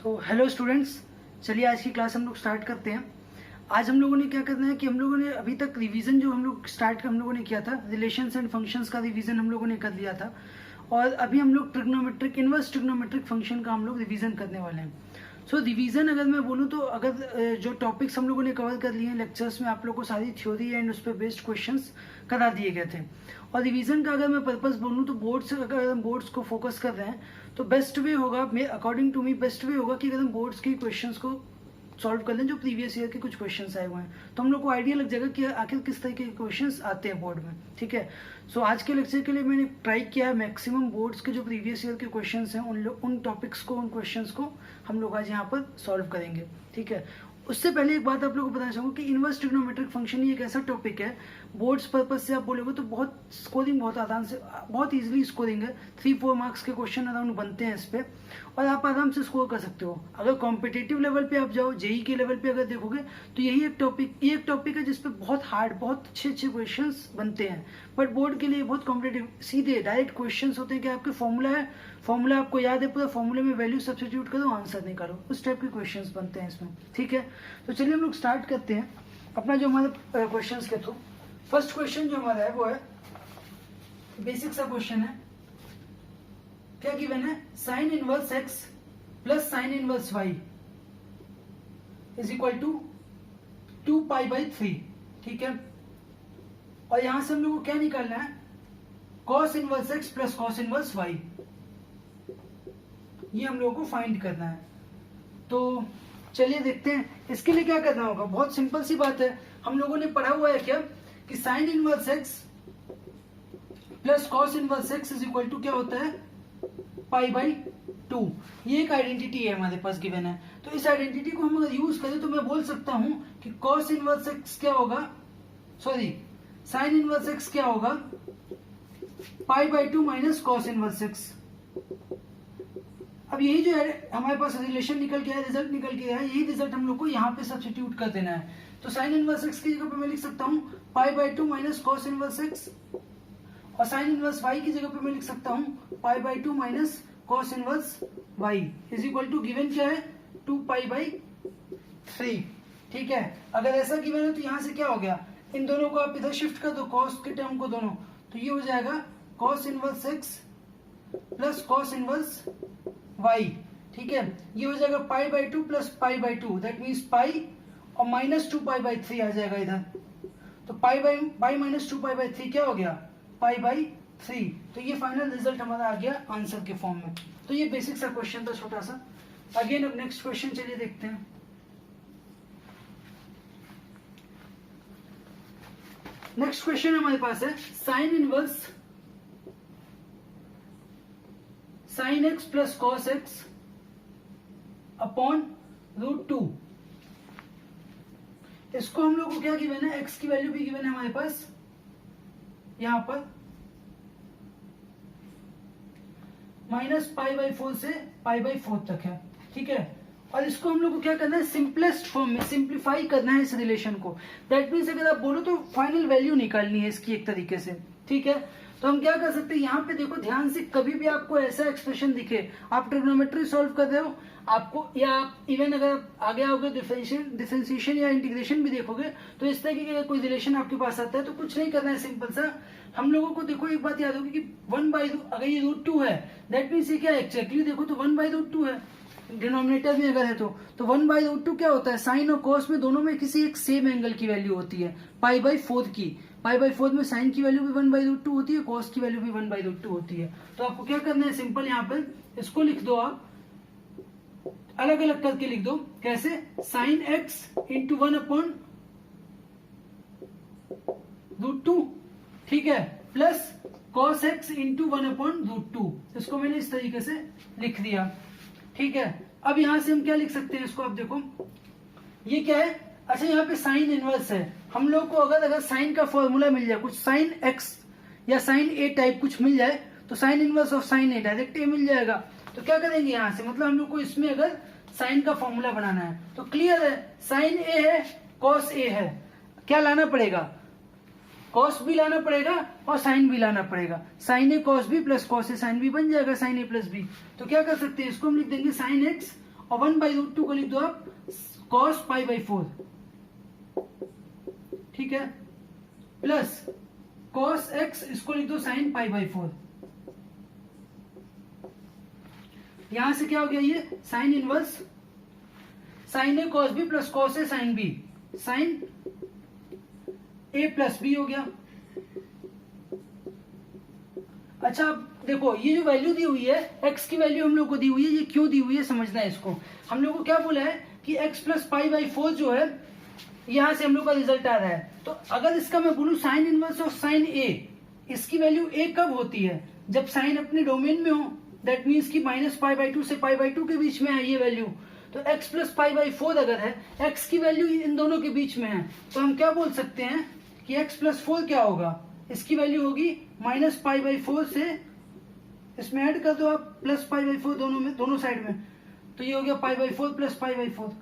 तो hello students, चलिए आज की क्लास हम लोग स्टार्ट करते हैं। आज हम लोगों ने क्या करना है कि हम लोगों ने अभी तक रिवीजन जो हम लोगों ने किया था, रिलेशंस एंड फंक्शंस का रिवीजन हम लोगों ने कर लिया था और अभी हम लोग ट्रिग्नोमेट्रिक इनवर्स ट्रिग्नोमेट्रिक फंक्शन का हम लोग रिवीजन करने वाले हैं। सो रिवीजन अगर मैं बोलूँ तो अगर जो टॉपिक्स हम लोगों ने कवर कर लिए हैं लेक्चर्स में, आप लोग को सारी थ्योरी एंड उस पर बेस्ड क्वेश्चंस करा दिए गए थे। और रिवीजन का अगर मैं पर्पस बोलूँ तो अगर हम बोर्ड्स को फोकस कर रहे हैं तो बेस्ट वे होगा, according to me best way होगा कि अगर हम बोर्ड्स की क्वेश्चंस को सॉल्व कर लें जो प्रीवियस ईयर के कुछ क्वेश्चंस आए हुए हैं, तो हम लोग को आइडिया लग जाएगा कि आखिर किस तरीके के क्वेश्चंस आते हैं बोर्ड में। ठीक है, सो आज के लेक्चर के लिए मैंने ट्राई किया है मैक्सिमम बोर्ड्स के जो प्रीवियस ईयर के क्वेश्चंस हैं उन टॉपिक्स को, उन क्वेश्चंस को हम लोग आज यहाँ पर सॉल्व करेंगे। ठीक है, उससे पहले एक बात आप लोगों को बताना चाहूँगा कि इनवर्स ट्रिग्नोमेट्रिक फंक्शन ही एक ऐसा टॉपिक है, बोर्ड्स पर्पज से आप बोलोगे तो बहुत स्कोरिंग बहुत आसान से बहुत इजीली स्कोरिंग है। 3-4 मार्क्स के क्वेश्चन अराउंड बनते हैं इस पे और आप आराम से स्कोर कर सकते हो। अगर कॉम्पिटिटिव लेवल पे आप जाओ, जेई के लेवल पे अगर देखोगे तो यही एक टॉपिक है जिसपे बहुत हार्ड, बहुत अच्छे क्वेश्चंस बनते हैं। बट बोर्ड के लिए बहुत कॉम्पिटेटिव सीधे डायरेक्ट क्वेश्चंस होते हैं कि आपके फॉर्मूला आपको याद है, पूरा फॉर्मूले में वैल्यू सब्स्टिट्यूट करो, आंसर निकालो, उस टाइप के क्वेश्चंस बनते हैं इसमें। ठीक है, तो चलिए हम लोग स्टार्ट करते हैं अपना जो हमारे क्वेश्चंस के थ्रू। फर्स्ट क्वेश्चन जो हमारा है वो है बेसिक सा क्वेश्चन है। क्या गिवन है? Sine inverse x plus sine inverse y is equal to 2π/3। ठीक है, और यहां से हम लोग को क्या निकालना है? cos inverse x plus cos inverse y, ये हम लोगों को फाइंड करना है। तो चलिए देखते हैं इसके लिए क्या करना होगा। बहुत सिंपल सी बात है, हम लोगों ने पढ़ा हुआ है क्या कि sine inverse x plus cos inverse x is equal to क्या होता है? π/2। ये एक आइडेंटिटी है हमारे पास गिवन है। तो इस आइडेंटिटी को हम अगर यूज करें तो मैं बोल सकता हूं कि cos इनवर्स x क्या होगा, सॉरी साइन इनवर्स x क्या होगा? π/2 माइनस कॉस इनवर्स x। अब यही जो है हमारे पास रिलेशन निकल के आया, रिजल्ट निकल के आया, यही रिजल्ट हम लोग को यहाँ पे सब्स्टिट्यूट कर देना है। तो साइन इनवर्स x की जगह पे मैं लिख सकता हूँ π/2 माइनस कॉस इनवर्स x, और साइन इनवर्स y की जगह पे मैं लिख सकता हूँ π/2 minus cos inverse y is equal to given क्या है? 2π/3। ठीक है, अगर ऐसा गिवन है तो यहाँ से क्या हो गया, इन दोनों को आप इधर शिफ्ट कर दो, कॉस के टर्म को दोनों, तो ये हो जाएगा cos inverse x plus cos inverse y। ठीक है, ये हो जाएगा π/2 प्लस π/2, दैट मीन्स पाई और माइनस 2π/3 आ जाएगा इधर। तो पाई माइनस 2π/3 क्या हो गया? π/3। तो ये फाइनल रिजल्ट हमारा आ गया आंसर के फॉर्म में। तो ये बेसिक सा क्वेश्चन था छोटा सा। अगेन अब नेक्स्ट क्वेश्चन चलिए देखते हैं। नेक्स्ट क्वेश्चन हमारे पास है sine inverse sine x plus cos x upon √2। इसको हम लोग को क्या गिवन है? x की वैल्यू भी गिवन है हमारे पास यहां पर -π/4 से π/4 तक है। ठीक है, और इसको हम लोग को क्या करना है? सिंपलेस्ट फॉर्म में सिंप्लीफाई करना है इस रिलेशन को। दैट मीन्स अगर आप बोलो तो फाइनल वैल्यू निकालनी है इसकी एक तरीके से। ठीक है, तो हम क्या कर सकते हैं, यहाँ पे देखो ध्यान से, कभी भी आपको ऐसा एक्सप्रेशन दिखे, आप ट्रिग्नोमेट्री सॉल्व कर रहे हो आपको, या आप इवन अगर आगे आओगे डिफरेंशिएशन या इंटीग्रेशन भी देखोगे तो इस तरीके का कोई रिलेशन आपके पास आता है तो कुछ नहीं करना है, सिंपल सा हम लोगों को देखो एक बात याद होगी कि 1/2, अगर ये √2 है दैट मीन्स ये क्या है एक्चुअली देखो तो 1/√2 है डिनोमिनेटर में अगर है तो 1/√2 क्या होता है? साइन और कॉस में दोनों में किसी एक सेम एंगल की वैल्यू होती है, π/4 की। π/4 में साइन की वैल्यू भी 1/√2 होती है, कॉस की वैल्यू भी 1/√2 होती है। तो आपको क्या करना है, सिंपल यहाँ पर इसको लिख दो, आप अलग अलग करके लिख दो। कैसे? Sine x into 1/√2। ठीक है, प्लस कॉस x इंटू 1/√2। इसको मैंने इस तरीके से लिख दिया। ठीक है, अब यहां से हम क्या लिख सकते हैं इसको, आप देखो ये क्या है? अच्छा, यहाँ पे साइन इनवर्स है। हम लोग को अगर साइन का फॉर्मूला मिल जाए, कुछ साइन x या साइन a टाइप कुछ मिल जाए तो sine inverse of sine a direct a मिल जाएगा। तो क्या करेंगे यहाँ से, मतलब हम लोग को इसमें अगर साइन का फॉर्मूला बनाना है तो क्लियर है, साइन a है कॉस a है, क्या लाना पड़ेगा? कॉस भी लाना पड़ेगा और साइन भी लाना पड़ेगा। Sign A cos B plus cos A sine B बन जाएगा, साइन ए प्लस बी। तो क्या कर सकते हैं, इसको हम लिख देंगे साइन एक्स और 1/√2 को लिख दो आप cos π/4, ठीक है, प्लस cos x इसको लिख दो sin π/4। यहां से क्या हो गया, ये sine inverse sin a cos b plus cos a sin b, sin a plus b हो गया। अच्छा अब देखो ये जो वैल्यू दी हुई है, x की वैल्यू हम लोग को दी हुई है, ये क्यों दी हुई है समझना है इसको। हम लोग को क्या बोला है कि x प्लस π/4 जो है यहां से हम लोग का रिजल्ट आ रहा है। तो अगर इसका मैं बोलूं sine inverse of sine a, इसकी वैल्यू a कब होती है, जब साइन अपने डोमेन में हो, दैट मीन्स कि -π/2 से π/2 के बीच में है ये वैल्यू। तो x प्लस π/4 अगर है, x की वैल्यू इन दोनों के बीच में है, तो हम क्या बोल सकते हैं कि x प्लस 4 क्या होगा, इसकी वैल्यू होगी -π/4 से, इसमें ऐड कर दो आप प्लस π/4 दोनों में, दोनों साइड में, तो ये हो गया π/4 प्लस π/4।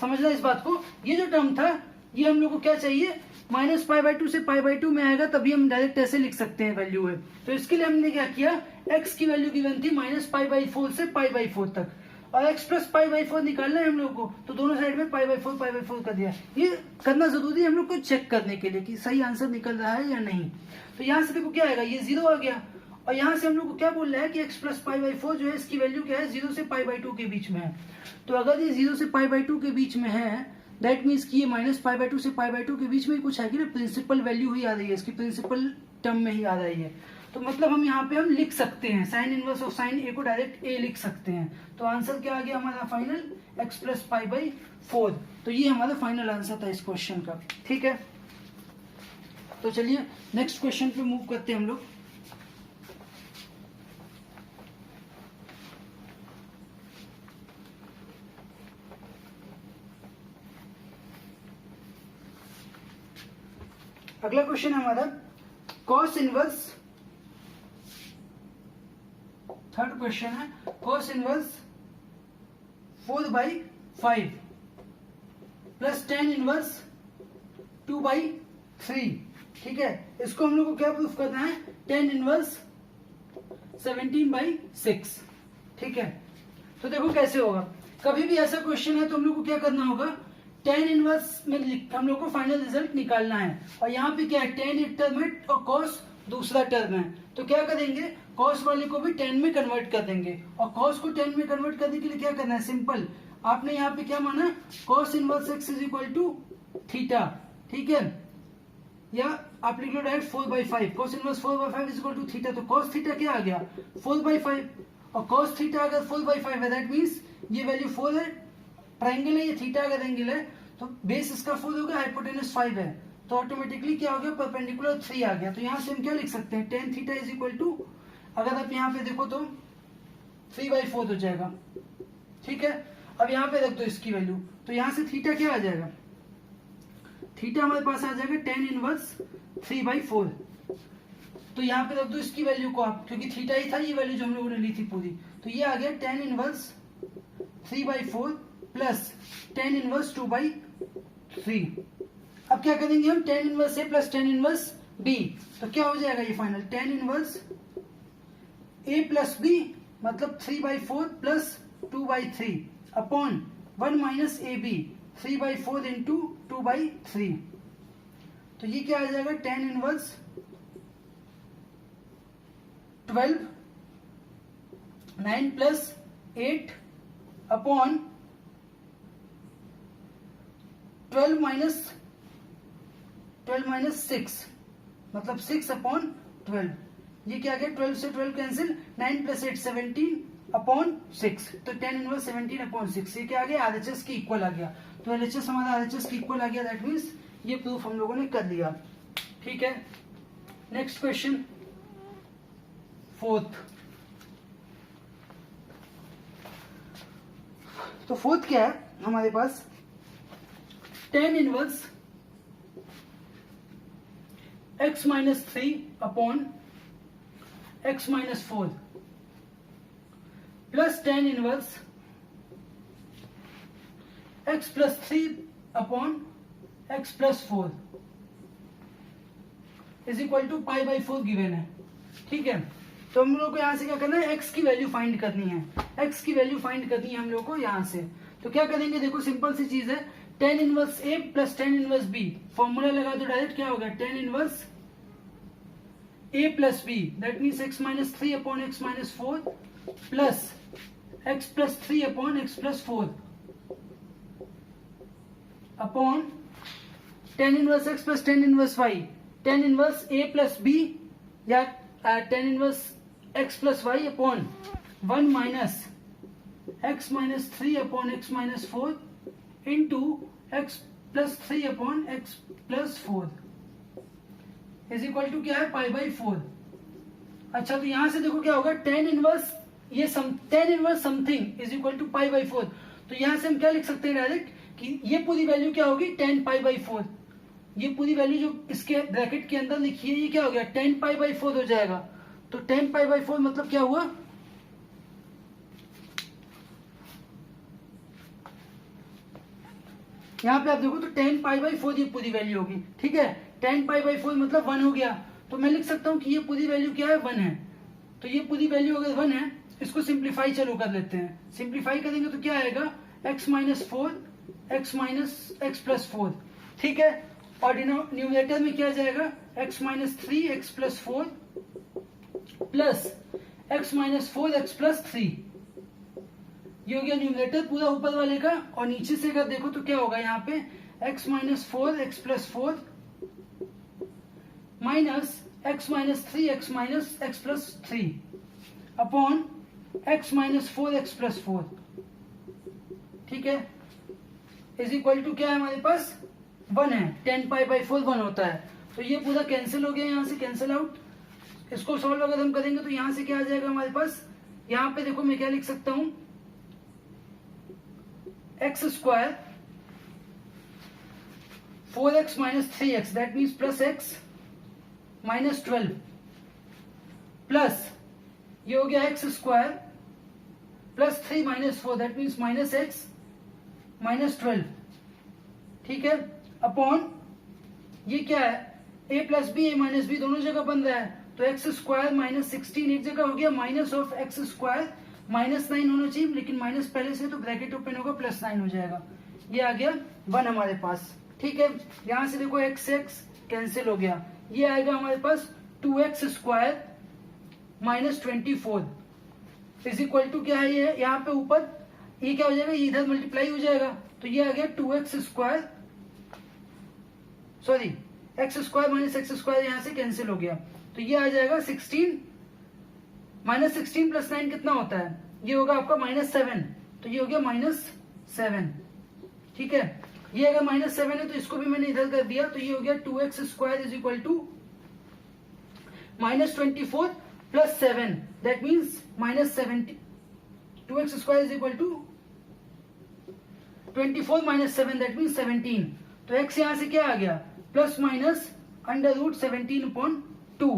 समझना इस बात को, ये जो टर्म था ये हम लोग को क्या चाहिए, -π/2 से π/2 में आएगा, तभी हम डायरेक्ट ऐसे लिख सकते हैं वैल्यू है। तो इसके लिए हमने क्या किया, x की वैल्यू गिवन थी -π/4 से π/4 तक, और x प्लस π/4 निकालना है हम लोग को, तो दोनों साइड में π/4 कर दिया। ये करना जरूरी है हम लोग को चेक करने के लिए कि सही आंसर निकल रहा है या नहीं। तो यहाँ से देखो क्या आएगा, ये 0 आ गया, और यहाँ से हम लोग को क्या बोल रहा है कि x प्लस π/4 जो है इसकी वैल्यू क्या है, 0 से π/2 के बीच में है। तो अगर ये 0 से π/2 के बीच में है, दैट मीन्स कि ये -π/2 से π/2 के बीच में ही कुछ आएगी ना, प्रिंसिपल वैल्यू ही आ रही है, इसकी प्रिंसिपल टर्म में ही आ रही है। तो मतलब हम यहाँ पे हम लिख सकते हैं साइन इनवर्स ऑफ साइन ए को डायरेक्ट ए लिख सकते हैं। तो आंसर क्या आ गया हमारा फाइनल, x प्लस π/4। तो ये हमारा फाइनल आंसर था इस क्वेश्चन का, ठीक है। तो चलिए नेक्स्ट क्वेश्चन पे मूव करते हैं हम लोग। अगला क्वेश्चन है हमारा cos इनवर्स, थर्ड क्वेश्चन है cos inverse 4/5 plus tan inverse 2/3, ठीक है। इसको हम लोग को क्या प्रूफ करना है, tan इनवर्स 17/6, ठीक है। तो देखो कैसे होगा, कभी भी ऐसा क्वेश्चन है तो हम लोग को क्या करना होगा, tan इनवर्स में हम लोग को फाइनल रिजल्ट निकालना है, और यहाँ पे क्या है, tan एक टर्म है और cos दूसरा टर्म है। तो क्या करेंगे, cos वाले को भी tan में कन्वर्ट कर देंगे, और cos को tan में कन्वर्ट करने के लिए क्या करना है, सिंपल, आपने यहाँ पे क्या माना, cos inverse x is equal to theta, ठीक है, या आप लिख लो direct 4/5, cos inverse 4/5 is equal to theta. तो cos थीटा क्या आ गया, 4/5, और cos थीटा अगर 4/5 है, दैट मीन्स ये वैल्यू 4 है, ट्राइंगल है, ये थीटा अगर एंगल है, तो बेस इसका 4 होगा, हाइपोटेनस 5 है, तो ऑटोमेटिकली क्या हो गया, परपेंडिकुलर 3 आ गया। तो यहाँ से हम क्या लिख सकते हैं, tan theta is equal to, अगर आप यहाँ पे देखो तो 3/4 हो जाएगा, ठीक है। अब यहाँ पे रख दो इसकी वैल्यू, तो यहाँ से थीटा क्या आ जाएगा, थीटा हमारे पास आ जाएगा tan इनवर्स 3/4। तो यहाँ पे रख दो इसकी वैल्यू को आप, क्योंकि थीटा ही था ये वैल्यू जो हम लोगों ने ली थी पूरी, तो ये आ गया tan inverse 3/4 plus tan inverse 2/3। अब क्या करेंगे हम, tan inverse a plus tan inverse b, तो क्या हो जाएगा ये final, tan inverse a plus b मतलब 3/4 plus 2/3 upon 1 minus ab 3/4 into 2/3। तो ये क्या आ जाएगा, tan inverse 12 9 plus 8 upon 12 minus 6 मतलब 6 अपॉन 12। ये क्या गया, 12 से 12 कैंसिल, 9 प्लस 8 17 अपॉन 6, तो tan इनवर्स 17 अपॉन 6, ये क्या आ गया, RHS की इक्वल आ गया। तो LHS हमारा RHS की इक्वल आ गया, दैट मीन्स ये प्रूफ हम लोगों ने कर दिया, ठीक है। Next question, fourth. तो फोर्थ क्या है हमारे पास, tan inverse x minus 3 upon x minus 4 plus tan inverse x plus 3 upon x plus 4 is equal to π/4 given है, ठीक है। तो हम लोग को यहाँ से क्या करना है, x की वैल्यू फाइंड करनी है, x की वैल्यू फाइंड करनी है हम लोग को यहाँ से। तो क्या करेंगे, देखो सिंपल सी चीज है, tan inverse a plus tan inverse b, formula लगा तो डायरेक्ट क्या होगा, tan inverse a plus b, that means x minus 3 upon x minus 4 plus x plus 3 upon x plus 4 upon tan inverse x plus tan inverse y, tan inverse a plus b या tan inverse x plus y upon 1 minus x minus 3 upon x minus 4 into x plus 3 upon x plus 4 is equal to क्या है, पाई by 4। अच्छा तो यहां से देखो क्या होगा, tan इनवर्स ये tan inverse something is equal to pi by 4। तो यहां से हम क्या लिख सकते हैं डायरेक्ट कि ये पूरी वैल्यू क्या होगी, tan पाई बाई 4। ये पूरी वैल्यू जो इसके ब्रैकेट के अंदर लिखी है ये क्या हो गया, tan पाई बाई 4 हो जाएगा। तो tan पाई बाई 4 मतलब क्या हुआ, यहाँ पे आप देखो तो tan पाई बाई 4 ये पूरी वैल्यू होगी, ठीक है। tan पाई बाई 4 मतलब 1 हो गया, तो मैं लिख सकता हूँ कि ये पूरी वैल्यू क्या है, 1 है। तो ये पूरी वैल्यू अगर 1 है, इसको सिंप्लीफाई चलो कर लेते हैं। सिंप्लीफाई करेंगे तो क्या आएगा, x minus 4 x minus x plus 4, ठीक है। और न्यूमरेटर में क्या जाएगा, x minus 3 x plus 4 plus x minus 4 x plus 3, ये हो गया न्यूमरेटर पूरा ऊपर वाले का। और नीचे से अगर देखो तो क्या होगा, यहाँ पे x minus 4 x plus 4 minus x minus 3 x minus x plus 3 upon x minus 4 x plus 4, ठीक है, इज इक्वल टू क्या है हमारे पास, 1 है। tan पाई बाई 4 1 होता है, तो ये पूरा कैंसिल हो गया, यहाँ से कैंसिल आउट। इसको सॉल्व अगर हम करेंगे तो यहाँ से क्या आ जाएगा हमारे पास, यहाँ पे देखो मैं क्या लिख सकता हूं, x square 4x minus 3x that means plus x minus 12 plus ये हो गया x square plus 3 minus 4 that means minus x minus 12, ठीक है, अपॉन ये क्या है, a plus B A minus b दोनों जगह बन रहा है, तो एक्स स्क्वायर माइनस 16 एक जगह हो गया, minus of x square minus 9 होना चाहिए, लेकिन माइनस पहले से तो ब्रैकेट ओपन होगा प्लस 9 हो जाएगा, ये आ गया 1 हमारे पास, ठीक है। यहां से देखो एक्स एक्स कैंसिल हो गया, ये आएगा हमारे पास 2x square minus 24 is equal to क्या है, ये यहाँ पे ऊपर ये क्या हो जाएगा, ये इधर मल्टीप्लाई हो जाएगा, तो ये आ गया 2x square, sorry x square minus x square यहाँ से कैंसिल हो गया, तो ये आ जाएगा 16 माइनस 16 प्लस 9 कितना होता है, ये होगा आपका माइनस 7, तो ये हो गया माइनस 7, ठीक है। ये अगर माइनस 7 है तो इसको भी मैंने इधर कर दिया, तो ये हो गया 2x square is equal to minus 24 plus 7 that means minus 70, 2x square is equal to 24 minus 7 that means 17, तो x यहां से क्या आ गया, plus minus under root 17 upon 2,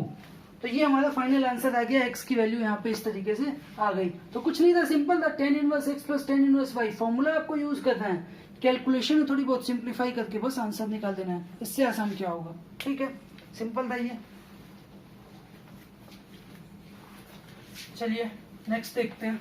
तो ये हमारा फाइनल आंसर आ गया, x की वैल्यू यहाँ पे इस तरीके से आ गई। तो कुछ नहीं था, सिंपल था, tan inverse x plus tan inverse y, formula आपको यूज करना है, कैलकुलेशन में थोड़ी बहुत सिंप्लीफाई करके बस आंसर निकाल देना है, इससे आसान क्या होगा, ठीक है, सिंपल था ये। चलिए नेक्स्ट देखते हैं।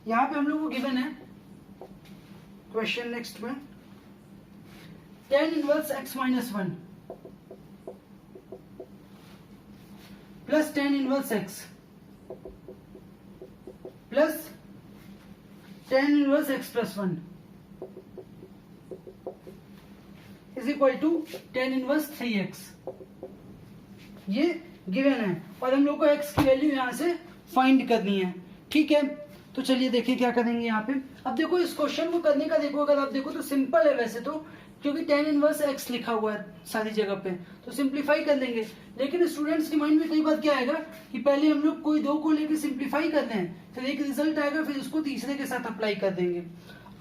यहां पे हम लोग को गिवन है क्वेश्चन नेक्स्ट में, tan inverse x minus 1 plus tan inverse x plus tan inverse x plus 1 is equal to tan inverse 3x, ये गिवन है और हम लोग को x की वैल्यू यहां से फाइंड करनी है, ठीक है। तो चलिए देखिए क्या करेंगे यहाँ पे। अब देखो इस क्वेश्चन को करने का देखो, अगर आप देखो तो सिंपल है वैसे तो, क्योंकि tan इनवर्स x लिखा हुआ है सारी जगह पे, तो सिंप्लीफाई कर लेंगे। लेकिन स्टूडेंट्स के माइंड में कई बार क्या आएगा कि पहले हम लोग कोई दो को लेकर सिंप्लीफाई करते हैं, फिर एक रिजल्ट आएगा, फिर उसको तीसरे के साथ अप्लाई कर देंगे।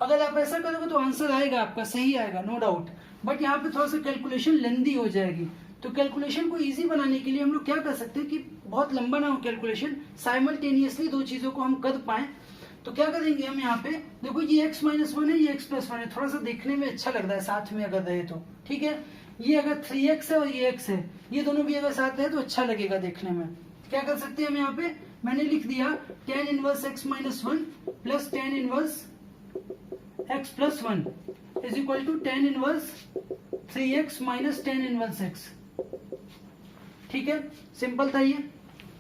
अगर आप ऐसा करोगे तो आंसर आएगा आपका, सही आएगा, नो डाउट, बट यहाँ पे थोड़ा सा कैलकुलेशन लेंदी हो जाएगी, तो कैलकुलेशन को इजी बनाने के लिए हम लोग क्या कर सकते हैं कि बहुत लंबा ना हो कैलकुलेशन, साइमल्टेनियसली दो चीजों को हम कर पाए, तो क्या करेंगे हम यहाँ पे, देखो ये x माइनस वन है, ये x प्लस वन है, थोड़ा सा देखने में अच्छा लग रहा है साथ में अगर रहे तो, ठीक है। ये अगर 3x है और ये x है, ये दोनों भी अगर साथ रहे तो अच्छा लगेगा देखने में। क्या कर सकते हैं हम यहाँ पे, मैंने लिख दिया tan inverse x minus one plus tan inverse x plus one is equal to tan inverse 3x minus tan inverse x, ठीक है, सिंपल था ये।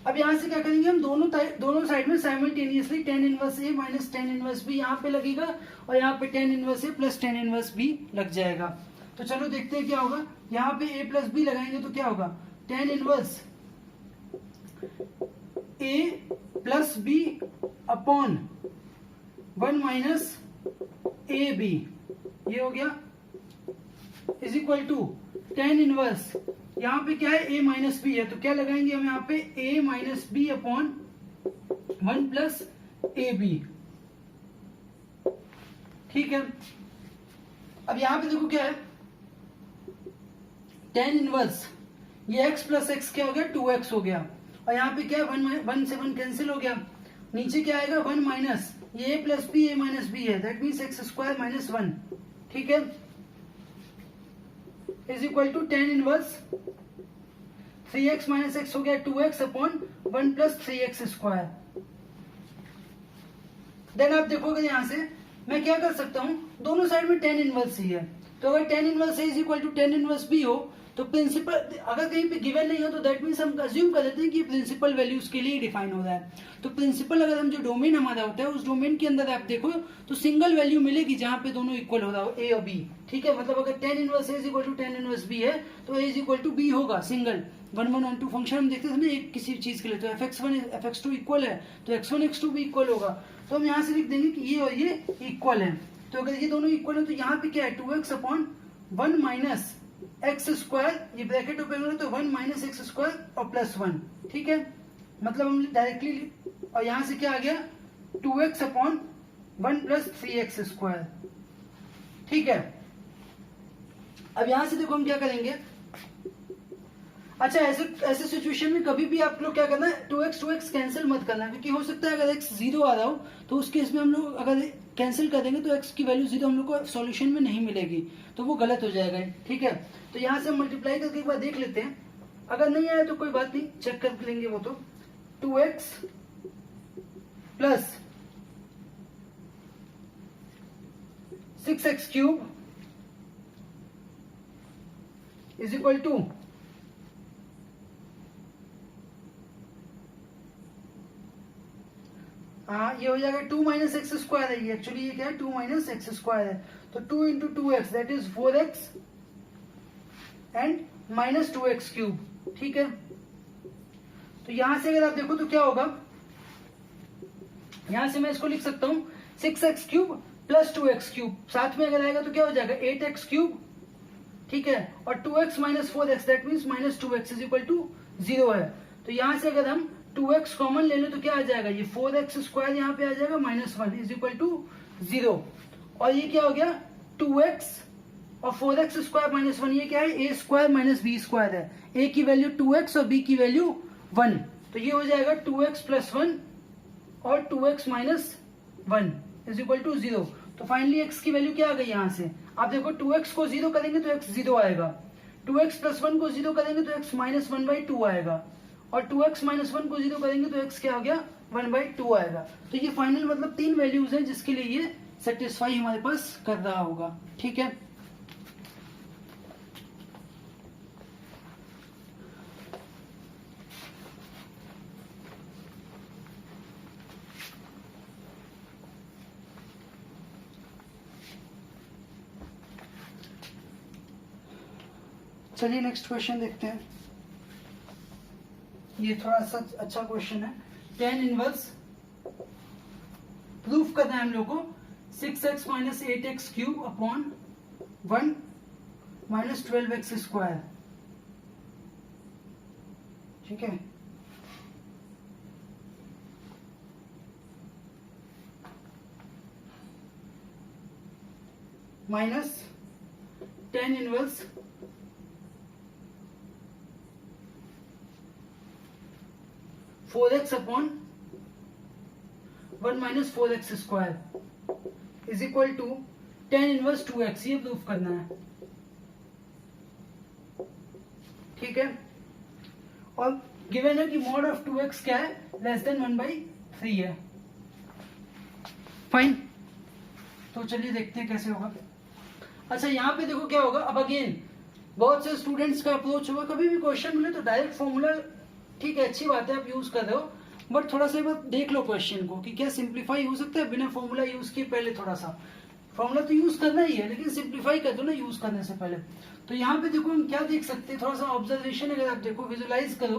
अब यहां से क्या करेंगे हम, दोनों साइड में simultaneously tan inverse a minus tan inverse b यहाँ पे लगेगा, और यहाँ पे tan inverse a plus tan inverse b लग जाएगा। तो चलो देखते हैं क्या होगा, यहाँ पे a प्लस b लगाएंगे तो क्या होगा, tan inverse a plus b upon 1 minus A b, ये हो गया, is equal to tan inverse, यहाँ पे क्या है a माइनस बी है, तो क्या लगाएंगे हम यहाँ पे a minus b upon 1 plus a B, ठीक है। अब यहाँ पे देखो क्या है, tan इनवर्स ये x प्लस एक्स क्या हो गया, 2x हो गया, और यहाँ पे क्या है 1 से 1 कैंसिल हो गया, नीचे क्या आएगा 1 माइनस ये a plus B, a minus B है, that means x square minus 1, ठीक है, is equal to tan inverse 3x minus x हो गया 2x upon 1 plus 3x square. Then आप देखोगे यहां से मैं क्या कर सकता हूं, दोनों साइड में tan इनवर्स ही है, तो अगर tan inverse a is equal to tan inverse b हो, तो प्रिंसिपल अगर कहीं पे गिवन नहीं हो तो दैट मीन्स हम अज्यूम कर लेते हैं कि प्रिंसिपल वैल्यूज के लिए डिफाइन हो रहा है। तो प्रिंसिपल अगर हम जो डोमेन हमारा होता है उस डोमेन के अंदर आप देखो तो सिंगल वैल्यू मिलेगी जहां पे दोनों इक्वल हो रहा हो, a और b, ठीक है। मतलब अगर tan inverse a is equal to tan inverse b है तो a is equal to b होगा, सिंगल 1 1 1 2 फंक्शन हम देखते थे ना एक किसी चीज के लिए, तो fx1 fx2 इक्वल है तो x1 x2 भी इक्वल होगा, तो हम यहाँ से लिख देंगे कि ये और ये इक्वल है। तो अगर ये दोनों इक्वल है तो यहाँ पे क्या है 2x upon 1 minus x square, ये ब्रैकेट ओपन हो तो 1 माइनस एक्स स्क्वायर और प्लस 1, ठीक है। मतलब हम डायरेक्टली, और यहां से क्या आ गया 2x upon 1 plus 3x square, ठीक है। अब यहां से देखो हम क्या करेंगे, अच्छा ऐसे सिचुएशन में कभी भी आप लोग क्या करना है 2x कैंसिल मत करना, क्योंकि हो सकता है अगर x 0 आ रहा हो तो उस केस में हम लोग अगर कैंसिल कर देंगे तो x की वैल्यू 0 हम लोग को सॉल्यूशन में नहीं मिलेगी, तो वो गलत हो जाएगा, ठीक है। तो यहाँ से मल्टीप्लाई करके एक बार देख लेते हैं, अगर नहीं आया तो कोई बात नहीं, चेक कर लेंगे वो तो 2x plus 6x cube is equal to ये हो जाएगा 2 माइनस एक्स स्क्वायर है, ये एक्चुअली ये क्या है 2 माइनस एक्स स्क्वायर है, तो 2 into 2x that is 4x and minus 2x cube, ठीक है। तो यहां से अगर आप देखो तो क्या होगा, यहां से मैं इसको लिख सकता हूं 6x cube plus 2x cube, साथ में अगर आएगा तो क्या हो जाएगा 8x क्यूब, ठीक है, और 2x minus 4x that means minus 2x is equal to 0 है। तो यहां से अगर हम 2x कॉमन ले लो तो क्या आ जाएगा, ये 4x स्क्वायर यहाँ पे आ जाएगा माइनस 1 इज इक्वल टू 0, और ये क्या हो गया 2x और 4x स्क्वायर माइनस 1, ये क्या है a square minus b square है, a की वैल्यू 2x और b की वैल्यू 1, तो ये हो जाएगा 2x प्लस 1 और 2x minus 1 is equal to 0। तो फाइनली x की वैल्यू क्या आ गई यहाँ से, आप देखो 2x को 0 करेंगे तो x 0 आएगा, 2x प्लस 1 को 0 करेंगे तो x माइनस 1/2 आएगा, और 2x माइनस 1 को 0 करेंगे तो x क्या हो गया 1/2 आएगा। तो ये फाइनल मतलब 3 वैल्यूज हैं जिसके लिए ये सेटिस्फाई हमारे पास कर रहा होगा, ठीक है। चलिए नेक्स्ट क्वेश्चन देखते हैं, ये थोड़ा सा अच्छा क्वेश्चन है। tan इनवर्स प्रूफ करना है हम लोग को 6x minus 8x cube upon 1 minus 12x square, ठीक है। Minus tan inverse 4x upon 1 minus 4x square is equal to tan inverse 2x, ये प्रूफ करना है, ठीक है। और गिवन है कि मॉड ऑफ 2x क्या है, लेस देन 1/3 है। फाइन, तो चलिए देखते हैं कैसे होगा। अच्छा यहाँ पे देखो क्या होगा, अब अगेन बहुत से स्टूडेंट्स का अप्रोच होगा, कभी भी क्वेश्चन मिले तो डायरेक्ट फॉर्मूला, ठीक है अच्छी बात है आप यूज कर रहे हो, बट थोड़ा सा एक बार देख लो क्वेश्चन को कि क्या सिंप्लीफाई हो सकता है बिना फॉर्मूला यूज किए। पहले थोड़ा सा फॉर्मूला तो यूज करना ही है, लेकिन सिंप्लीफाई कर दो ना यूज करने से पहले। तो यहाँ पे देखो हम क्या देख सकते हैं, थोड़ा सा ऑब्जर्वेशन अगर आप देखो, विजुअलाइज करो,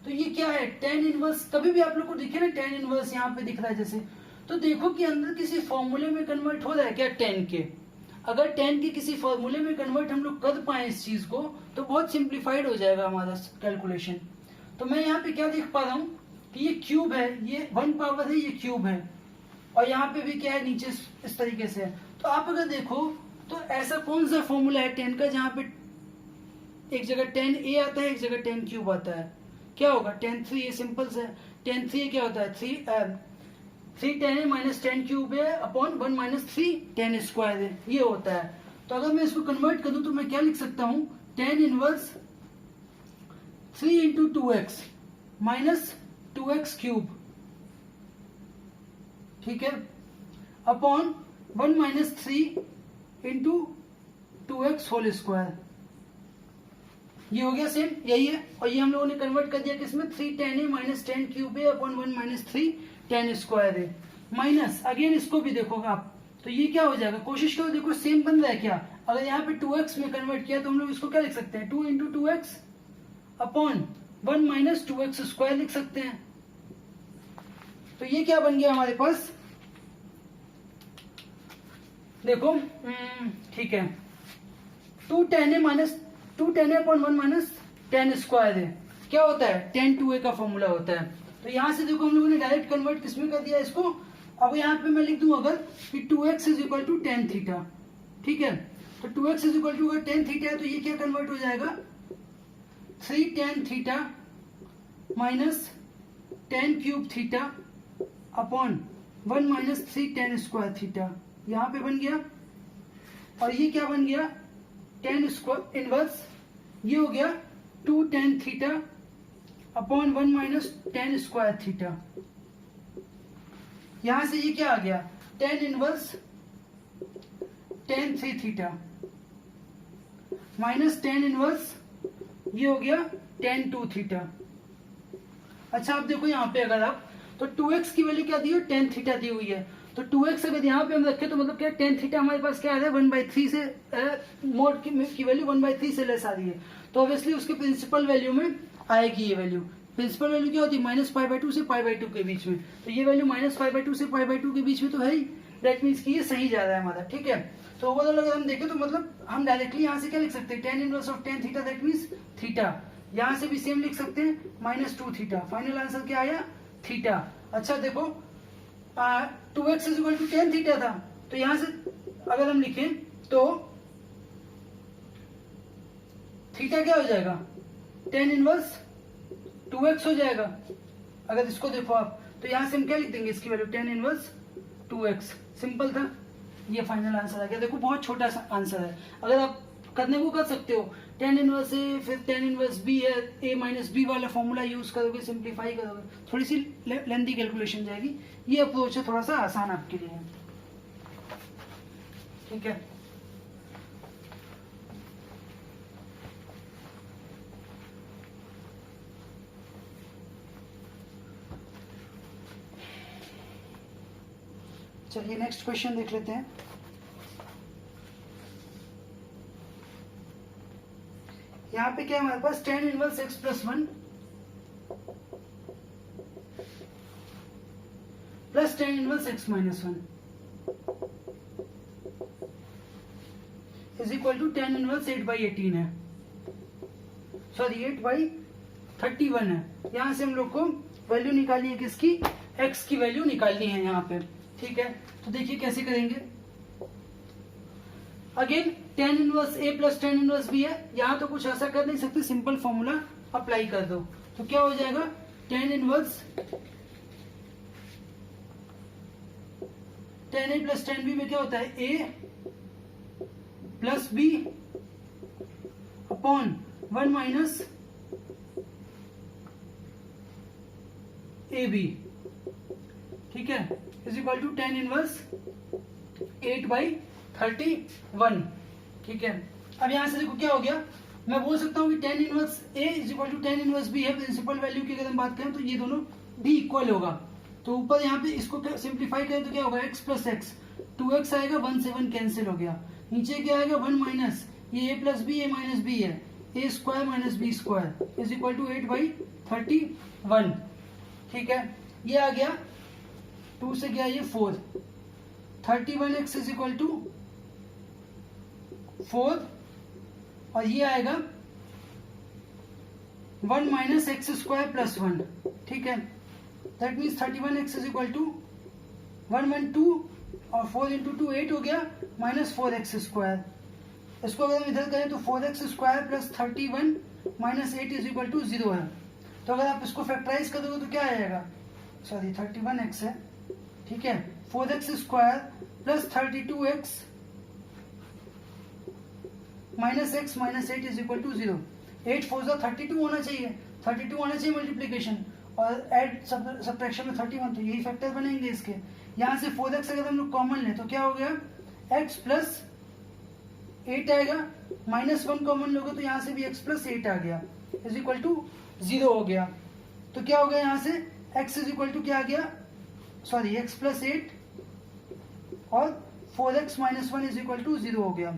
तो ये क्या है, tan इनवर्स। कभी भी आप लोग को दिखे ना tan इनवर्स यहाँ पे दिख रहा है जैसे, तो देखो कि अंदर किसी फॉर्मूले में कन्वर्ट हो रहा है क्या tan के। अगर tan के किसी फॉर्मूले में कन्वर्ट हम लोग कर पाए इस चीज को, तो बहुत सिंप्लीफाइड हो जाएगा हमारा कैलकुलेशन। तो मैं यहाँ पे क्या देख पा रहा हूँ कि ये क्यूब है, ये 1 पावर है, ये क्यूब है, और यहाँ पे भी क्या है नीचे इस तरीके से है। तो आप अगर देखो तो ऐसा कौन सा फॉर्मूला है tan का जहाँ पे एक जगह tan a आता है, एक जगह tan क्यूब आता है, क्या होगा tan 3, ये सिंपल से tan 3 क्या होता है 3 tan a minus tan cube है अपॉन 1 माइनस 3 tan स्क्वायर है, ये होता है। तो अगर मैं इसको कन्वर्ट कर दूं तो मैं क्या लिख सकता हूं, tan inverse 3 into 2x minus 2x cube, ठीक है, upon 1 minus 3 into 2x whole square, ये हो गया सेम, यही है। और ये हम लोगों ने कन्वर्ट कर दिया किसमें, 3 tan a minus tan cube है अपॉन 1 माइनस 3 tan स्क्वायर है, माइनस अगेन इसको भी देखोगे आप, तो ये क्या हो जाएगा, कोशिश करो देखो सेम बन रहा है क्या। अगर यहाँ पे 2x में कन्वर्ट किया तो हम लोग इसको क्या लिख सकते हैं, 2 into 2x upon 1 minus 2x square लिख सकते हैं। तो ये क्या बन गया हमारे पास, देखो ठीक है, 2 tan a minus 2 tan a upon 1 minus tan square है, क्या होता है tan 2a का फॉर्मूला होता है। तो यहां से देखो हम लोगों ने डायरेक्ट कन्वर्ट किसमें कर दिया इसको। अब यहाँ पे मैं लिख दूं अगर कि 2x is equal to tan theta, ठीक है, तो 2x इज इक्वल टू अगर tan थीटा है तो ये क्या कन्वर्ट हो जाएगा 3 tan theta minus tan cube theta upon 1 minus 3 tan square theta, यहाँ पे बन गया। और ये क्या बन गया tan स्क्वायर इनवर्स, ये हो गया 2 tan theta upon 1 minus tan square theta. यहां से ये क्या आ गया tan inverse tan 3 theta minus tan inverse, ये हो गया tan 2 थीटा। अच्छा आप देखो यहाँ पे अगर आप, तो 2x की वैल्यू क्या दी है, tan थीटा दी हुई है, तो 2x अगर यहाँ पे हम रखें तो मतलब क्या tan थीटा हमारे पास क्या आ रहा है 1/3 से मोड की वैल्यू 1/3 से लेस आ रही है, तो ऑब्वियसली उसके प्रिंसिपल वैल्यू में आएगी ये वैल्यू। प्रिंसिपल वैल्यू क्या होती है -π/2 से π/2 के बीच में, तो ये वैल्यू -π/2 से π/2 के बीच में तो है ही, दैट मीन्स कि ये सही जा रहा है हमारा, ठीक है। तो ओवरऑल अगर हम देखें तो मतलब हम डायरेक्टली यहाँ से क्या लिख सकते हैं tan inverse of tan theta, that means theta. यहाँ से भी सेम लिख सकते हैं -2 थीटा, फाइनल आंसर क्या आया थीटा। अच्छा देखो 2x is equal to tan theta था, तो यहां से अगर हम लिखें तो थीटा क्या हो जाएगा tan इनवर्स 2x हो जाएगा। अगर इसको देखो आप तो यहां से हम क्या लिख देंगे इसकी value tan inverse 2x, simple था, ये फाइनल आंसर आ गया। देखो बहुत छोटा सा आंसर है, अगर आप करने को कर सकते हो, tan इनवर्स ए फिर tan इनवर्स बी है, a माइनस बी वाला फॉर्मूला यूज करोगे, सिंप्लीफाई करोगे, थोड़ी सी लेंथी कैलकुलेशन जाएगी। ये अप्रोच है थोड़ा सा आसान आपके लिए, ठीक है। चलिए नेक्स्ट क्वेश्चन देख लेते हैं। यहाँ पे क्या है हमारे पास tan inverse x plus 1 plus tan inverse x minus 1 is equal to tan inverse 8/18 है, सॉरी 8/31 है। यहाँ से हम लोग को वैल्यू निकालनी है किसकी, x की वैल्यू निकालनी है यहाँ पे, ठीक है। तो देखिए कैसे करेंगे, again tan inverse a plus tan inverse b है, यहाँ तो कुछ ऐसा कर नहीं सकते, सिंपल फॉर्मूला अप्लाई कर दो। तो क्या हो जाएगा tan inverse tan A plus tan B में क्या होता है, A plus B upon 1 minus A B, ठीक है, is equal to tan inverse 8/31, ठीक है। अब यहां से देखो क्या हो गया, मैं बोल सकता हूं कि tan inverse a is equal to tan inverse b है। प्रिंसिपल वैल्यू की अगर हम बात करें तो ये दोनों भी इक्वल होगा। तो ऊपर यहाँ पे इसको सिंप्लीफाई करें तो क्या होगा, x प्लस एक्स, 2x आएगा, 1 से 1 कैंसिल हो गया, नीचे क्या आएगा 1 माइनस ये a plus B, A minus B है, A square minus B square is equal to 8/31, ठीक है। ये आ गया 2 से गया ये 4, 31x इज इक्वल टू 4 और ये आएगा 1 माइनस एक्स स्क्वायर प्लस 1, ठीक है। That means 31x is equal to 112 और 4 इंटू 2 8 हो गया, माइनस 4x स्क्वायर। इसको अगर हम इधर करें तो 4x square plus 31 minus 8 is equal to 0 है। तो अगर आप इसको फैक्टराइज कर दोगे तो क्या आएगा, सॉरी 31x है, ठीक है, 4x square plus 32x minus x minus 8 is equal to 0। 8 4 32 होना चाहिए, 32 होना चाहिए मल्टीप्लीकेशन, और ऐड सब्ट्रैक्शन में 31, तो यही फैक्टर बनेंगे इसके। यहाँ से 4x अगर हम लोग कॉमन लें तो क्या हो गया, x प्लस 8 आएगा, माइनस 1 कॉमन लोगे तो यहाँ से भी x प्लस 8 आ गया, इज इक्वल टू 0 हो गया। तो क्या हो गया यहाँ से, x इज इक्वल टू क्या आ गया, सॉरी x प्लस 8 और 4x minus 1 is equal to 0 हो गया।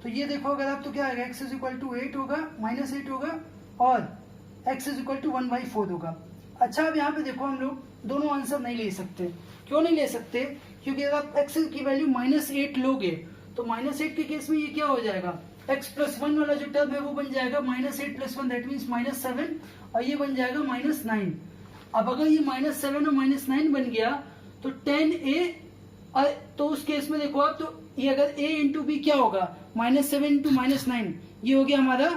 तो ये देखो अगर आप तो क्या आएगा, x इज इक्वल टू 8 होगा, माइनस 8 होगा, और x इज इक्वल टू 1/4 होगा। अच्छा, अब यहाँ पे देखो हम लोग दोनों आंसर नहीं ले सकते। क्यों नहीं ले सकते, क्योंकि अगर आप x की वैल्यू -8 लोगे तो -8 के केस में ये क्या हो जाएगा, x प्लस 1 वाला जो टर्म है वो बन जाएगा -8 प्लस 1, दैट मीन्स -7, और ये बन जाएगा -9। अब अगर ये -7 और -9 बन गया तो 10a, तो उस केस में देखो आप, तो ये अगर a इंटू बी क्या होगा, -7 इंटू -9, ये हो गया हमारा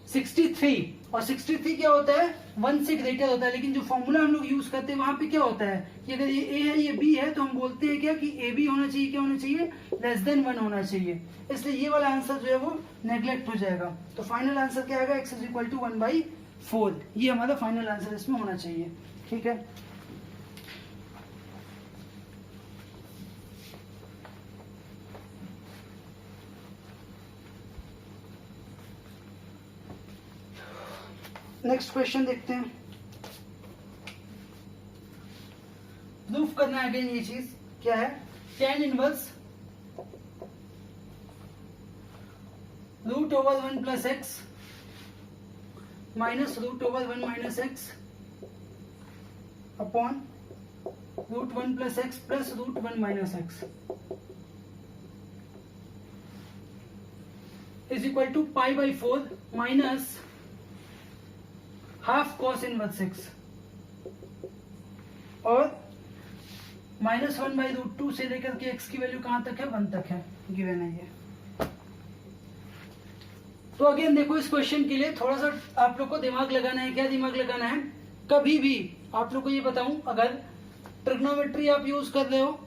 63, और 63 क्या होता है, 1 से ग्रेटर होता है। लेकिन जो फॉर्मूला हम लोग यूज करते हैं वहां पे क्या होता है कि अगर ये a है ये b है तो हम बोलते हैं क्या कि a b होना चाहिए, क्या होना चाहिए, <1 होना चाहिए। इसलिए ये वाला आंसर जो है वो नेग्लेक्ट हो जाएगा। तो फाइनल आंसर क्या आएगा, x इज इक्वल टू 1/4, ये हमारा फाइनल आंसर इसमें होना चाहिए, ठीक है। नेक्स्ट क्वेश्चन देखते हैं। प्रूफ करना है अगेन, ये चीज क्या है, tan inverse √1 plus x minus √1 minus x upon √1 plus x plus √1 minus x is equal to π/4 minus half cos inverse x, और -1/√2 से लेकर के x की वैल्यू कहां तक है, 1 तक है, गिवन है ये। तो अगेन देखो, इस क्वेश्चन के लिए थोड़ा सा आप लोग को दिमाग लगाना है। क्या दिमाग लगाना है, कभी भी आप लोग को ये बताऊं, अगर ट्रिग्नोमेट्री आप यूज कर रहे हो,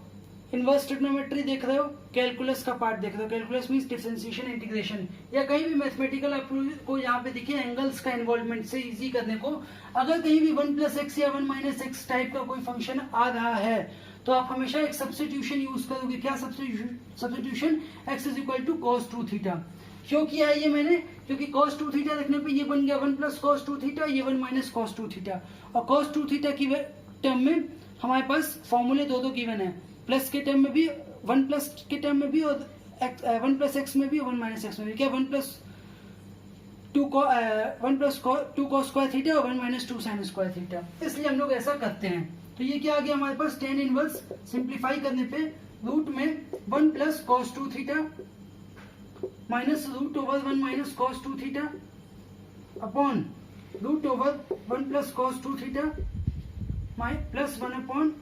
इनवर्स ट्रिग्नोमेट्री देख रहे हो, कैलकुलस का पार्ट देख रहे हो, कैलकुलस मींस डिफरेंशिएशन, इंटीग्रेशन, या कहीं भी मैथमेटिकल आपको यहाँ पे दिखे एंगल्स का इन्वॉल्वमेंट से इजी करने को, अगर कहीं भी 1 प्लस एक्स या 1 माइनस एक्स टाइप का कोई फंक्शन आ रहा है तो आप हमेशा एक सब्स्टिट्यूशन यूज करोगे। क्या substitution, x is equal to cos 2 theta. क्यों किया है ये मैंने, क्योंकि cos 2 थीटा रखने पे ये बन गया 1 प्लस cos 2 थीटा, ये 1 माइनस cos 2 थीटा, और cos 2 थीटा की टर्म में हमारे पास फॉर्मूले दो गिवन है, प्लस के टर्म में भी, 1 प्लस के टर्म में भी, और 1 प्लस एक्स में भी, 1 माइनस एक्स में भी। क्या 1 प्लस 2 cos स्क्वायर थीटा और 1 माइनस 2 साइन स्क्वायर थीटा, इसलिए हम लोग ऐसा करते हैं। तो ये क्या आ गया हमारे पास, tan इनवर्स सिंप्लीफाई करने पे रूट में 1 plus cos 2 theta minus √1 minus cos 2 theta upon √1 plus cos 2 theta plus 1 upon,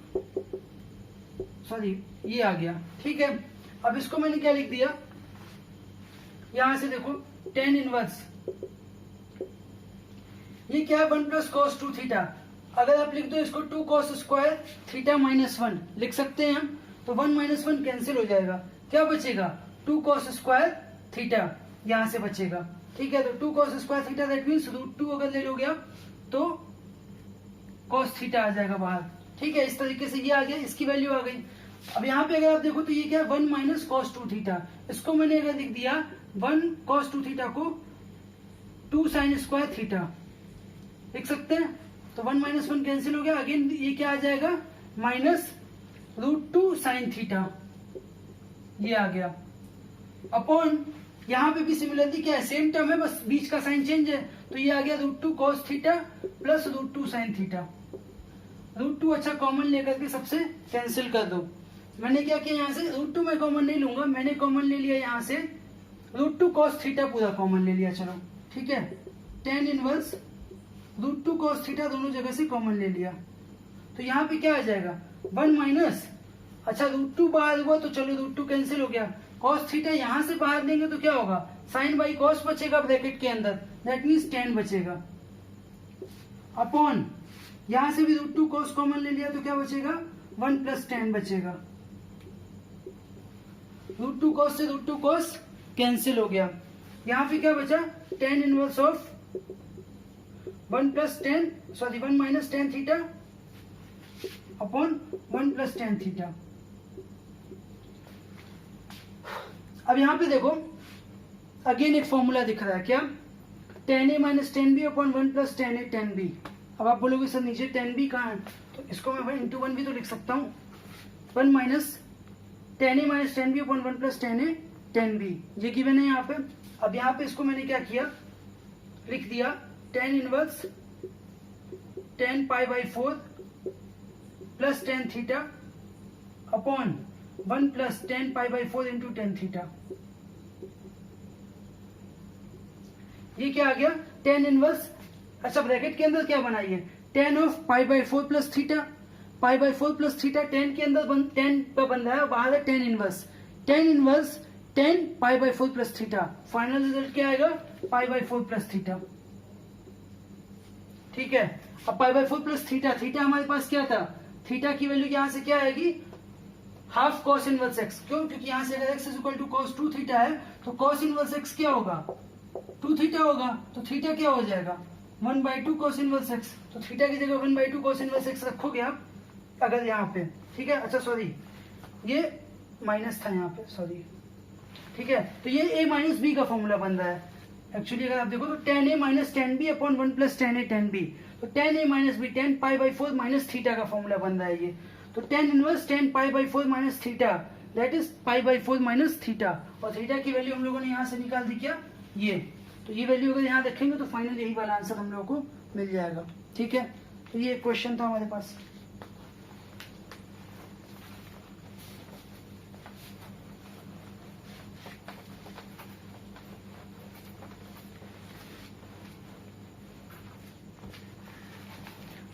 sorry ये आ गया, ठीक है। अब इसको मैंने क्या लिख दिया, यहां से देखो tan इनवर्स ये क्या है 1 प्लस कॉस 2 थीटा। अगर आप लिख दो इसको 2 कॉस स्क्वायर थीटा माइनस 1 लिख सकते हैं हम, तो 1 माइनस 1 कैंसिल हो जाएगा, क्या बचेगा 2 कॉस स्क्वायर थीटा यहां से बचेगा। ठीक है, तो 2 cos square theta that means √2 अगर ले लोगे आप तो कॉस थीटा आ जाएगा बाहर। ठीक है, इस तरीके से ये आ गया, इसकी वैल्यू आ गई। अब यहाँ पे अगर आप देखो तो ये क्या है 1 माइनस कॉस 2 थीटा, इसको मैंने अगर लिख दिया 1 कॉस 2 थीटा को 2 साइन स्क्वायर थीटा लिख सकते हैं, तो 1 माइनस 1 कैंसिल हो गया, अगेन ये क्या आ जाएगा माइनस √2 साइन थीटा, ये आ गया अपॉन यहाँ पे भी सिमिलरली क्या है सेम टर्म है, बस बीच का साइन चेंज है, तो ये आ गया √2 cos theta plus √2 sine theta. √2 अच्छा कॉमन लेकर के सबसे कैंसिल कर दो। मैंने क्या किया यहाँ से √2 मैं कॉमन नहीं लूंगा, मैंने कॉमन ले लिया यहाँ से √2 कॉस थीटा पूरा कॉमन ले लिया। चलो ठीक है, tan इनवर्स √2 कॉस थीटा दोनों जगह से कॉमन ले लिया, तो यहाँ पे क्या आ जाएगा 1 माइनस, अच्छा √2 बाहर हुआ तो चलो √2 कैंसिल हो गया, कॉस थीटा यहां से बाहर देंगे तो क्या होगा साइन बाई कॉस बचेगा ब्रैकेट के अंदर, दैट मीन्स tan बचेगा अपॉन यहां से भी √2 कॉस कॉमन ले लिया तो क्या बचेगा 1 प्लस tan बचेगा, √2 कॉस से √2 कॉस कैंसिल हो गया, यहां पे क्या बचा tan inverse of 1 minus tan theta upon 1 plus tan theta. अब यहां पे देखो अगेन एक फॉर्मूला दिख रहा है, क्या tan a minus tan b upon 1 plus tan a tan b। अब आप बोलोगे सर नीचे tan b कहाँ है, तो इसको मैं 1 भी तो लिख सकता हूँ, 1 minus tan a minus tan b upon 1 plus tan a tan b, ये गिवन है यहाँ पे। अब यहाँ पे इसको मैंने क्या किया लिख दिया tan inverse tan pi by 4 plus tan theta upon 1 plus tan pi by 4 into tan theta. ये क्या आ गया tan इनवर्स, अच्छा ब्रैकेट के अंदर क्या बनाइए tan of pi by 4 plus theta, pi by 4 plus theta tan के अंदर tan पे बन रहा है, बाहर है tan inverse tan pi by 4 plus theta, final result क्या आएगा पाई बाई 4 प्लस थीटा। ठीक है, अब पाई बाई 4 प्लस थीटा, थीटा हमारे पास क्या था, थीटा की वैल्यू यहां से क्या आएगी हाफ कॉस इनवर्स एक्स, क्यों क्योंकि यहां से अगर x is equal to cos 2 theta है तो कॉस इनवर्स एक्स क्या होगा 2 थीटा होगा, तो थीटा क्या हो जाएगा 1/2 कॉस इनवर्स एक्स, तो थीटा की जगह 1/2 कॉस इनवर्स एक्स रखोगे आप अगर यहाँ पे। ठीक है, अच्छा सॉरी ये माइनस था यहाँ पे, सॉरी। ठीक है, तो ये a माइनस बी का फॉर्मूला बन रहा है एक्चुअली, अगर आप देखो तो tan a minus tan b upon 1 plus tan a tan b, तो tan a minus b tan pi by 4 minus theta का फॉर्मूला बन रहा है ये, तो tan inverse tan pi by 4 minus theta that is pi by 4 minus theta, और theta की value हम लोगों ने यहाँ से निकाल दी क्या ये, तो ये वैल्यू अगर यहाँ रखेंगे तो फाइनल यही वाला आंसर हम लोगों को मिल जाएगा। ठीक है, तो ये क्वेश्चन था हमारे पास।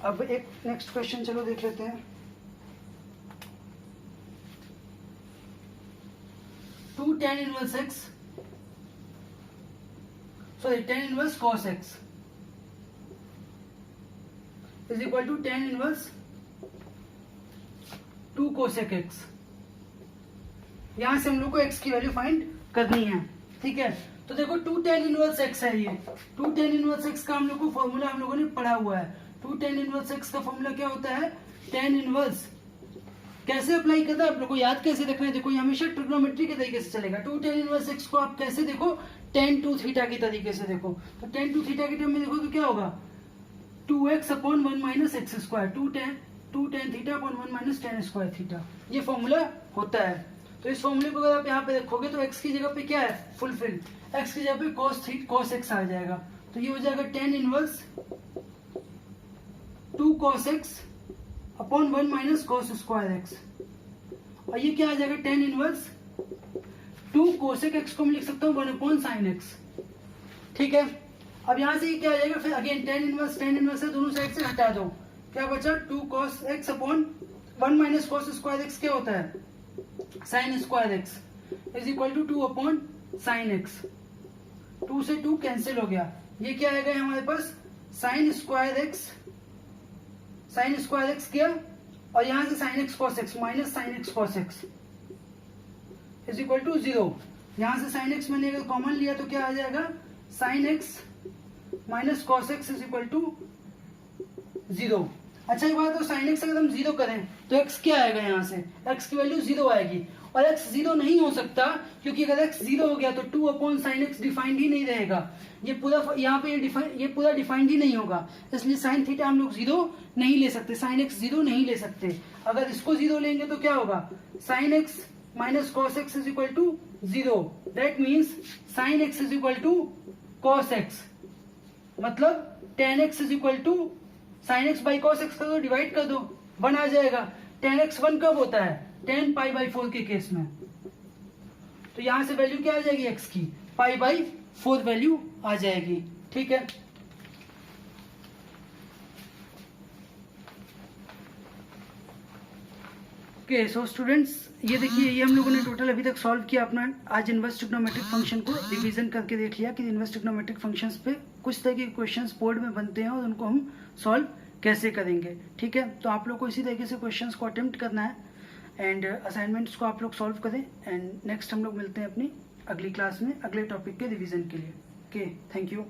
अब एक नेक्स्ट क्वेश्चन चलो देख लेते हैं। 2 tan inverse x, sorry tan inverse cos x is equal to tan inverse 2 cosec x। यहां से हम लोग को x की वैल्यू फाइंड करनी है। ठीक है, तो देखो 2 tan इनवर्स x है, ये 2 tan इनवर्स x का हम लोग को फॉर्मूला हम लोगों ने पढ़ा हुआ है। 2 tan इनवर्स x का फॉर्मूला क्या होता है, tan इनवर्स कैसे अप्लाई करता है आप लोग को याद कैसे रखना है, देखो ये हमेशा ट्रिग्नोमेट्री के तरीके से चलेगा। 2 tan इनवर्स x को आप कैसे देखो tan 2 थीटा की तरीके से देखो, तो tan 2 थीटा के टर्म में देखो तो क्या होगा 2x upon 1 minus x square, 2 tan theta upon 1 minus tan square theta, ये फॉर्मूला होता है। तो इस फॉर्मूले को अगर आप यहाँ पे रखोगे तो x की जगह पे क्या है फुलफिल, x की जगह पे cos x आ जाएगा, तो ये हो जाएगा tan inverse 2 cos x upon 1 minus cos square x, और ये क्या आ जाएगा tan इनवर्स 2 cosec x को मैं लिख सकता हूँ 1 अपॉन sin x। ठीक है, अब यहां से ये क्या आ जाएगा फिर अगेन tan इनवर्स है, दोनों साइड से हटा दो, क्या बचा 2 cos x upon 1 minus cos square x क्या होता है sin square x is equal to 2 upon sin x, 2 से 2 कैंसिल हो गया, ये क्या आएगा हमारे पास साइन स्क्वायर एक्स किया और यहां से sine x cos x minus sine x cos x is equal to 0। यहां से साइन एक्स मैंने अगर कॉमन लिया तो क्या आ जाएगा, sine x minus cos x is equal to 0। अच्छा एक बात, तो साइन एक्स अगर हम 0 करें तो एक्स क्या आएगा, यहाँ से एक्स की वैल्यू 0 आएगी और एक्स 0 नहीं हो सकता क्योंकि अगर एक्स 0 हो गया तो 2 अपॉन साइन एक्स डिफाइंड ही नहीं रहेगा, ये पूरा यहाँ पे ये पूरा डिफाइंड ही नहीं होगा, इसलिए साइन थीटा हम लोग 0 नहीं ले सकते, साइन एक्स 0 नहीं ले सकते। अगर इसको 0 लेंगे तो क्या होगा, sine x minus cos x is equal to 0, that means sine x is equal to cos x, मतलब tan x is equal to sine x by cos x कर दो, डिवाइड कर दो, 1 आ जाएगा। टेन एक्स 1 कब होता है, 10 पाई बाई 4 के केस में, तो यहां से वैल्यू क्या आ जाएगी एक्स की, पाई बाई 4 वैल्यू आ जाएगी। ठीक है, ओके सो स्टूडेंट्स, ये देखिए ये हम लोगों ने टोटल अभी तक सॉल्व किया अपना आज इनवर्स ट्रिग्नोमेट्रिक फंक्शन को रिवीजन करके देख लिया कि इनवर्स ट्रिग्नोमेट्रिक फंक्शंस पे कुछ तरह के क्वेश्चंस बोर्ड में बनते हैं और उनको हम सॉल्व कैसे करेंगे। ठीक है, तो आप लोग को इसी तरीके से क्वेश्चंस को अटेम्प्ट करना है एंड असाइनमेंट्स को आप लोग सॉल्व करें एंड नेक्स्ट हम लोग मिलते हैं अपनी अगली क्लास में अगले टॉपिक के रिविजन के लिए। Okay, thank you.